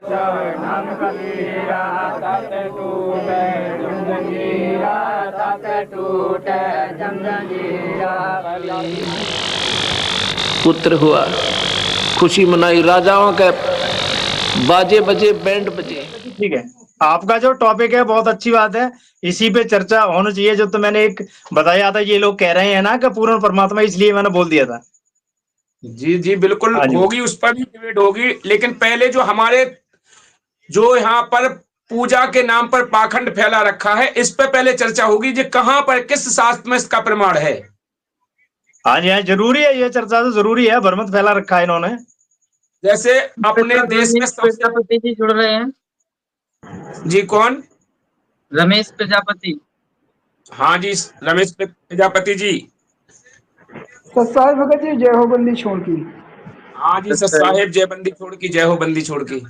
नाम कबीरा तत टूटे जंजीरा तत टूटे जंजीरा। पुत्र हुआ, खुशी मनाई, राजाओं के बाजे बजे, बैंड बजे। ठीक है, आपका जो टॉपिक है बहुत अच्छी बात है, इसी पे चर्चा होनी चाहिए। जो तो मैंने एक बताया था, ये लोग कह रहे हैं ना कि पूर्ण परमात्मा, इसलिए मैंने बोल दिया था। जी जी बिल्कुल हाँ जी। होगी, उस पर भी डिबेट होगी, लेकिन पहले जो हमारे जो यहाँ पर पूजा के नाम पर पाखंड फैला रखा है, इस पे पहले चर्चा होगी जो कहां पर किस शास्त्र में इसका प्रमाण है। हाँ जी, हाँ जरूरी है, ये चर्चा तो जरूरी है, भ्रमत फैला रखा है इन्होंने। जैसे अपने देश में रमेश सबसे। प्रजापति जी जुड़ रहे हैं। जी कौन? रमेश प्रजापति। हाँ जी, रमेश प्रजापति जी। सत्साई भगत जी, जय हो बंदी छोड़ की। हाँ जी, सर साहेब, जय बंदी छोड़ की, जय हो बंदी छोड़ की।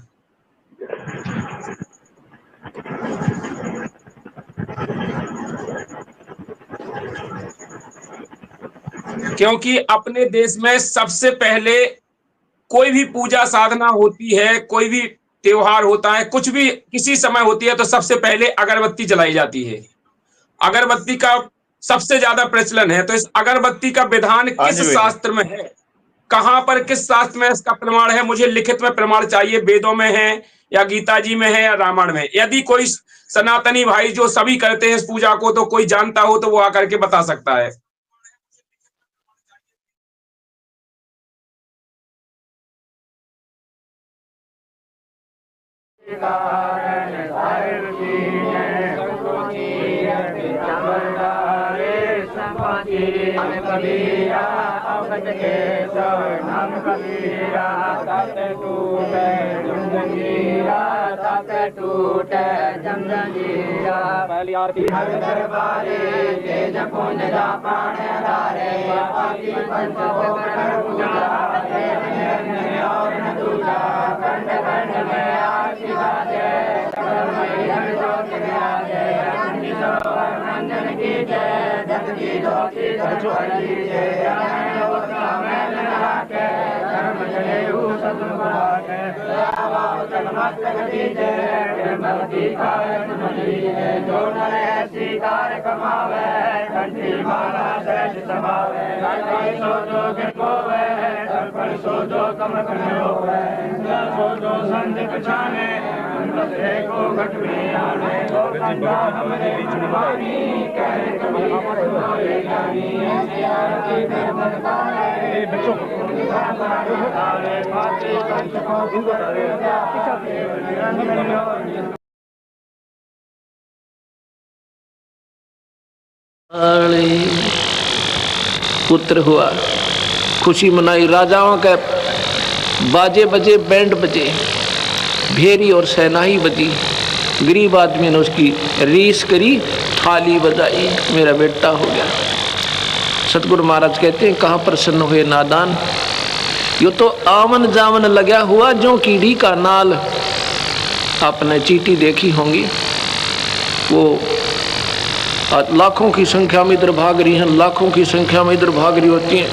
क्योंकि अपने देश में सबसे पहले कोई भी पूजा साधना होती है, कोई भी त्योहार होता है, कुछ भी किसी समय होती है, तो सबसे पहले अगरबत्ती जलाई जाती है। अगरबत्ती का सबसे ज्यादा प्रचलन है, तो इस अगरबत्ती का विधान हाँ किस जी भैया। शास्त्र में है, कहां पर किस शास्त्र में इसका प्रमाण है? मुझे लिखित में प्रमाण चाहिए, वेदों में है या गीता जी में है या रामायण में। यदि कोई सनातनी भाई जो सभी करते हैं इस पूजा को, तो कोई जानता हो तो वो आकर के बता सकता है। कबीरा अवगत के नाम कबीरा तत टूटे जंजीरा तत टूटे जंजीरा। पहली आरती हर दरबारे जे जपुन जा प्राण धारे पापी पंच कर पूजा और न दूजा खंड खंड में आरती बाजे मंजन की जय जग की ज्योति सरस्वती जय धर्म जय मस्तक की जय भक्ति जो नर ऐसी कार कमावे कंठी माला सहज समावे सो जो गिरकोवे दर्पण सो जो कमक होवे सो जो संत पछाने को घट में आने को कंधा हमरे मनमानी कह कभी बोले जानी ऐसी आरती में मनकाले बच्चों तारे पाते पंच को गुरु पुत्र हुआ, खुशी मनाई, राजाओं के बाजे बजे, बैंड बजे, भेरी और शहनाई बजी। गरीब आदमी ने उसकी रीस करी, थाली बजाई, मेरा बेटा हो गया। सतगुरु महाराज कहते हैं, कहाँ प्रसन्न हुए नादान, यो तो आवन जावन लगा हुआ जो कीड़ी का नाल। आपने चींटी देखी होंगी, वो लाखों की संख्या में इधर भाग रही हैं, लाखों की संख्या में इधर भाग रही होती हैं,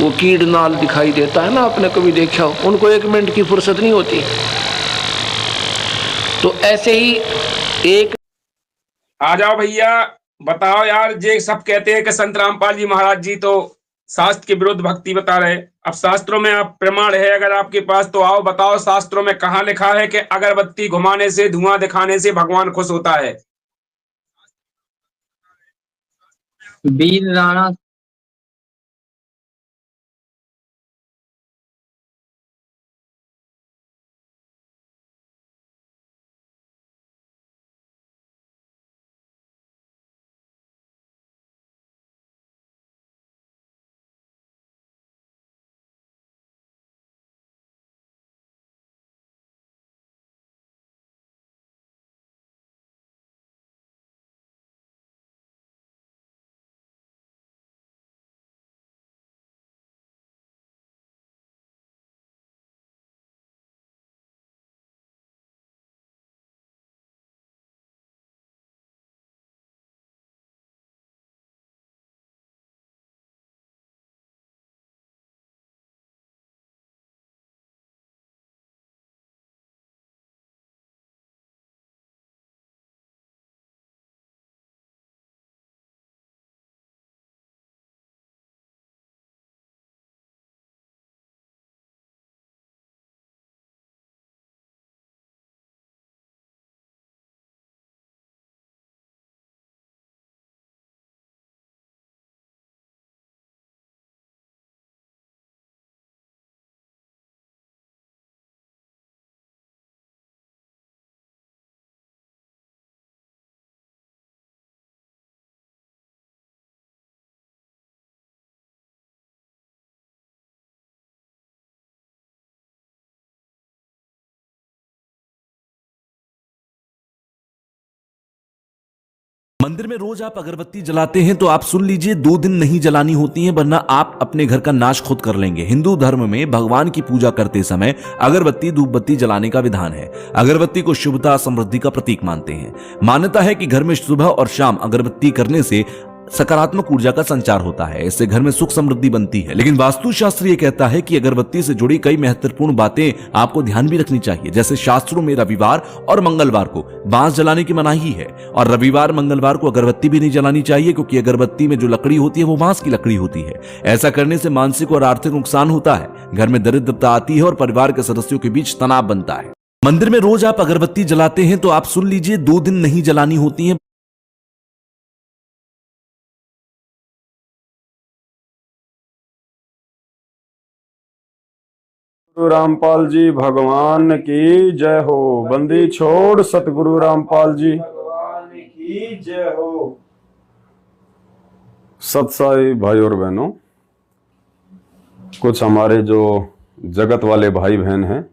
वो कीड़ नाल दिखाई देता है ना, आपने कभी देखा हो? उनको एक मिनट की फुर्सत नहीं होती। तो ऐसे ही एक आ जाओ भैया, बताओ यार। जे सब कहते हैं कि संत रामपाल जी महाराज जी तो शास्त्र के विरुद्ध भक्ति बता रहे। अब शास्त्रों में आप प्रमाण है अगर आपके पास, तो आओ बताओ, शास्त्रों में कहाँ लिखा है कि अगरबत्ती घुमाने से, धुआं दिखाने से भगवान खुश होता है? वीर राणा मंदिर में रोज आप अगरबत्ती जलाते हैं तो आप सुन लीजिए 2 दिन नहीं जलानी होती हैं, वरना आप अपने घर का नाश खुद कर लेंगे। हिंदू धर्म में भगवान की पूजा करते समय अगरबत्ती धूप बत्ती जलाने का विधान है। अगरबत्ती को शुभता समृद्धि का प्रतीक मानते हैं। मान्यता है कि घर में सुबह और शाम अगरबत्ती करने से सकारात्मक ऊर्जा का संचार होता है, इससे घर में सुख समृद्धि बनती है। लेकिन वास्तुशास्त्र ये कहता है कि अगरबत्ती से जुड़ी कई महत्वपूर्ण बातें आपको ध्यान भी रखनी चाहिए। जैसे शास्त्रों में रविवार और मंगलवार को बांस जलाने की मनाही है और रविवार मंगलवार को अगरबत्ती भी नहीं जलानी चाहिए, क्योंकि अगरबत्ती में जो लकड़ी होती है वो बांस की लकड़ी होती है। ऐसा करने से मानसिक और आर्थिक नुकसान होता है, घर में दरिद्रता आती है और परिवार के सदस्यों के बीच तनाव बनता है। मंदिर में रोज आप अगरबत्ती जलाते हैं तो आप सुन लीजिए 2 दिन नहीं जलानी होती है। गुरु रामपाल जी भगवान की जय हो। बंदी छोड़ सतगुरु रामपाल जी भगवान की जय हो। सत्साई भाई और बहनों, कुछ हमारे जो जगत वाले भाई बहन हैं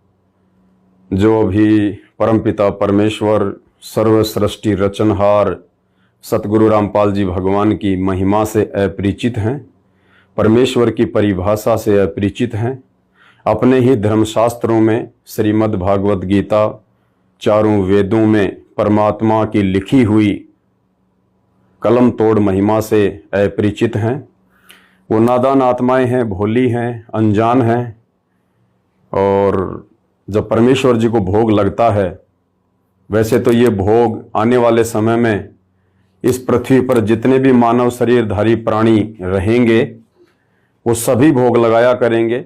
जो अभी परमपिता परमेश्वर सर्व सृष्टि रचनहार सतगुरु रामपाल जी भगवान की महिमा से अपरिचित हैं, परमेश्वर की परिभाषा से अपरिचित हैं, अपने ही धर्मशास्त्रों में श्रीमद् भागवत गीता चारों वेदों में परमात्मा की लिखी हुई कलम तोड़ महिमा से अपरिचित हैं। वो नादान आत्माएं हैं, भोली हैं, अनजान हैं। और जब परमेश्वर जी को भोग लगता है, वैसे तो ये भोग आने वाले समय में इस पृथ्वी पर जितने भी मानव शरीरधारी प्राणी रहेंगे वो सभी भोग लगाया करेंगे।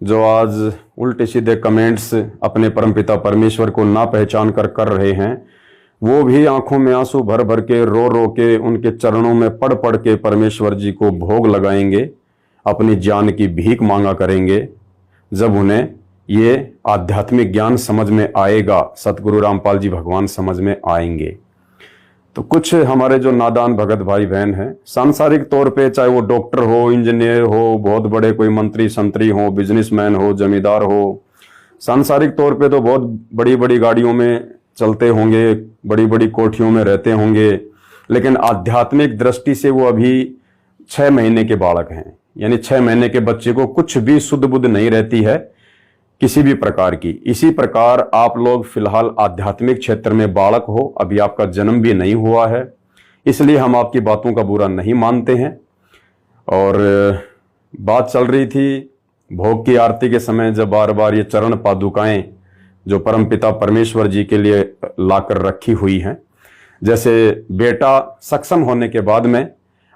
जो आज उल्टे सीधे कमेंट्स अपने परमपिता परमेश्वर को ना पहचान कर रहे हैं, वो भी आंखों में आंसू भर भर के रो रो के उनके चरणों में पड़ पड़ के परमेश्वर जी को भोग लगाएंगे, अपनी जान की भीख मांगा करेंगे। जब उन्हें ये आध्यात्मिक ज्ञान समझ में आएगा, सतगुरु रामपाल जी भगवान समझ में आएंगे। तो कुछ हमारे जो नादान भगत भाई बहन हैं, सांसारिक तौर पे चाहे वो डॉक्टर हो, इंजीनियर हो, बहुत बड़े कोई मंत्री संतरी हो, बिजनेसमैन हो, जमींदार हो, सांसारिक तौर पे तो बहुत बड़ी बड़ी गाड़ियों में चलते होंगे, बड़ी बड़ी कोठियों में रहते होंगे, लेकिन आध्यात्मिक दृष्टि से वो अभी 6 महीने के बालक हैं। यानी 6 महीने के बच्चे को कुछ भी सुध बुध नहीं रहती है किसी भी प्रकार की। इसी प्रकार आप लोग फिलहाल आध्यात्मिक क्षेत्र में बालक हो, अभी आपका जन्म भी नहीं हुआ है, इसलिए हम आपकी बातों का बुरा नहीं मानते हैं। और बात चल रही थी भोग की आरती के समय, जब बार बार ये चरण पादुकाएं जो परमपिता परमेश्वर जी के लिए लाकर रखी हुई हैं, जैसे बेटा सक्षम होने के बाद में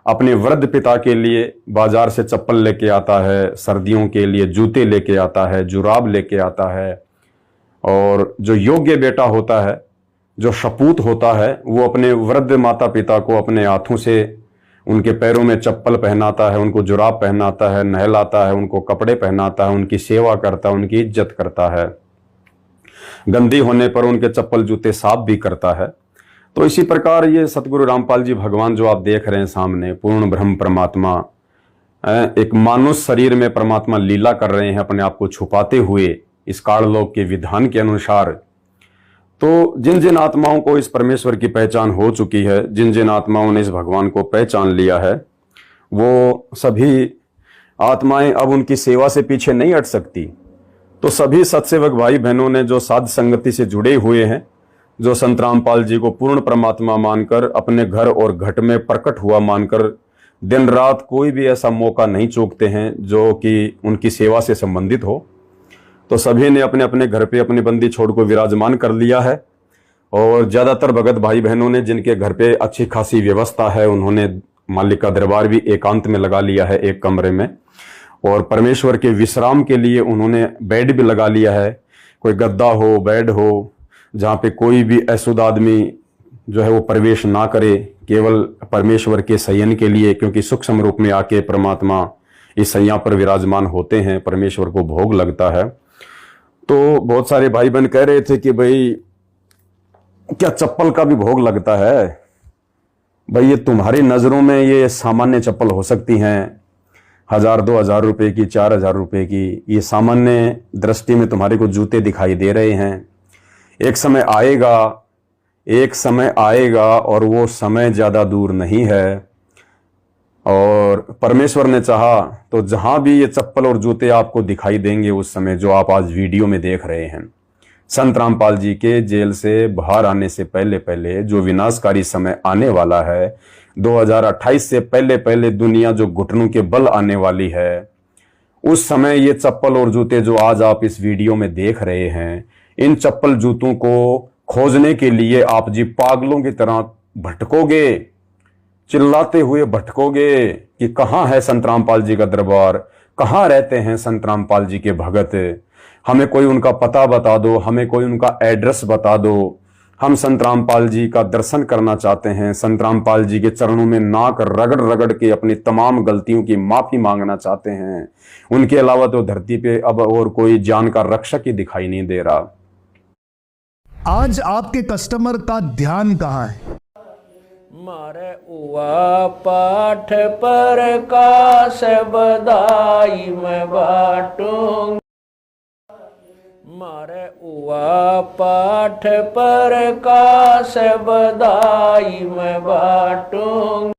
अपने वृद्ध पिता के लिए बाजार से चप्पल लेके आता है, सर्दियों के लिए जूते लेके आता है, जुराब लेके आता है। और जो योग्य बेटा होता है, जो सपूत होता है, वो अपने वृद्ध माता पिता को अपने हाथों से उनके पैरों में चप्पल पहनाता है, उनको जुराब पहनाता है, नहलाता है, उनको कपड़े पहनाता है, उनकी सेवा करता है, उनकी इज्जत करता है, गंदी होने पर उनके चप्पल जूते साफ भी करता है। तो इसी प्रकार ये सतगुरु रामपाल जी भगवान जो आप देख रहे हैं सामने, पूर्ण ब्रह्म परमात्मा एक मानुष शरीर में परमात्मा लीला कर रहे हैं, अपने आप को छुपाते हुए इस काललोक के विधान के अनुसार। तो जिन जिन आत्माओं को इस परमेश्वर की पहचान हो चुकी है, जिन जिन आत्माओं ने इस भगवान को पहचान लिया है, वो सभी आत्माएं अब उनकी सेवा से पीछे नहीं हट सकती। तो सभी सत्सेवक भाई बहनों ने जो साध संगति से जुड़े हुए हैं, जो संत रामपाल जी को पूर्ण परमात्मा मानकर अपने घर और घट में प्रकट हुआ मानकर दिन रात कोई भी ऐसा मौका नहीं चूकते हैं जो कि उनकी सेवा से संबंधित हो, तो सभी ने अपने अपने घर पे अपनी बंदी छोड़ को विराजमान कर लिया है। और ज्यादातर भगत भाई बहनों ने जिनके घर पे अच्छी खासी व्यवस्था है, उन्होंने मालिक का दरबार भी एकांत में लगा लिया है, एक कमरे में। और परमेश्वर के विश्राम के लिए उन्होंने बेड भी लगा लिया है, कोई गद्दा हो, बेड हो, जहाँ पे कोई भी अशुद्ध आदमी जो है वो प्रवेश ना करे, केवल परमेश्वर के शयन के लिए, क्योंकि सूक्ष्म रूप में आके परमात्मा इस शैया पर विराजमान होते हैं, परमेश्वर को भोग लगता है। तो बहुत सारे भाई बहन कह रहे थे कि भाई क्या चप्पल का भी भोग लगता है? भाई ये तुम्हारी नजरों में ये सामान्य चप्पल हो सकती हैं, 1000-2000 रुपए की, 4000 रुपए की, ये सामान्य दृष्टि में तुम्हारे को जूते दिखाई दे रहे हैं। एक समय आएगा एक समय आएगा और वो समय ज़्यादा दूर नहीं है, और परमेश्वर ने चाहा तो जहां भी ये चप्पल और जूते आपको दिखाई देंगे उस समय जो आप आज वीडियो में देख रहे हैं, संत रामपाल जी के जेल से बाहर आने से पहले पहले जो विनाशकारी समय आने वाला है, 2028 से पहले पहले दुनिया जो घुटनों के बल आने वाली है, उस समय ये चप्पल और जूते जो आज आप इस वीडियो में देख रहे हैं, इन चप्पल जूतों को खोजने के लिए आप जी पागलों की तरह भटकोगे, चिल्लाते हुए भटकोगे कि कहाँ है संत रामपाल जी का दरबार, कहाँ रहते हैं संत रामपाल जी के भगत, हमें कोई उनका पता बता दो, हमें कोई उनका एड्रेस बता दो, हम संत रामपाल जी का दर्शन करना चाहते हैं, संत रामपाल जी के चरणों में नाक रगड़ रगड़ के अपनी तमाम गलतियों की माफी मांगना चाहते हैं। उनके अलावा तो धरती पे अब और कोई जान का रक्षक ही दिखाई नहीं दे रहा। आज आपके कस्टमर का ध्यान कहाँ है? मारे उआ पाठ पर काश बधाई मैं बाटूं, मारे उआ पाठ पर काश बधाई मैं बाटूंगा।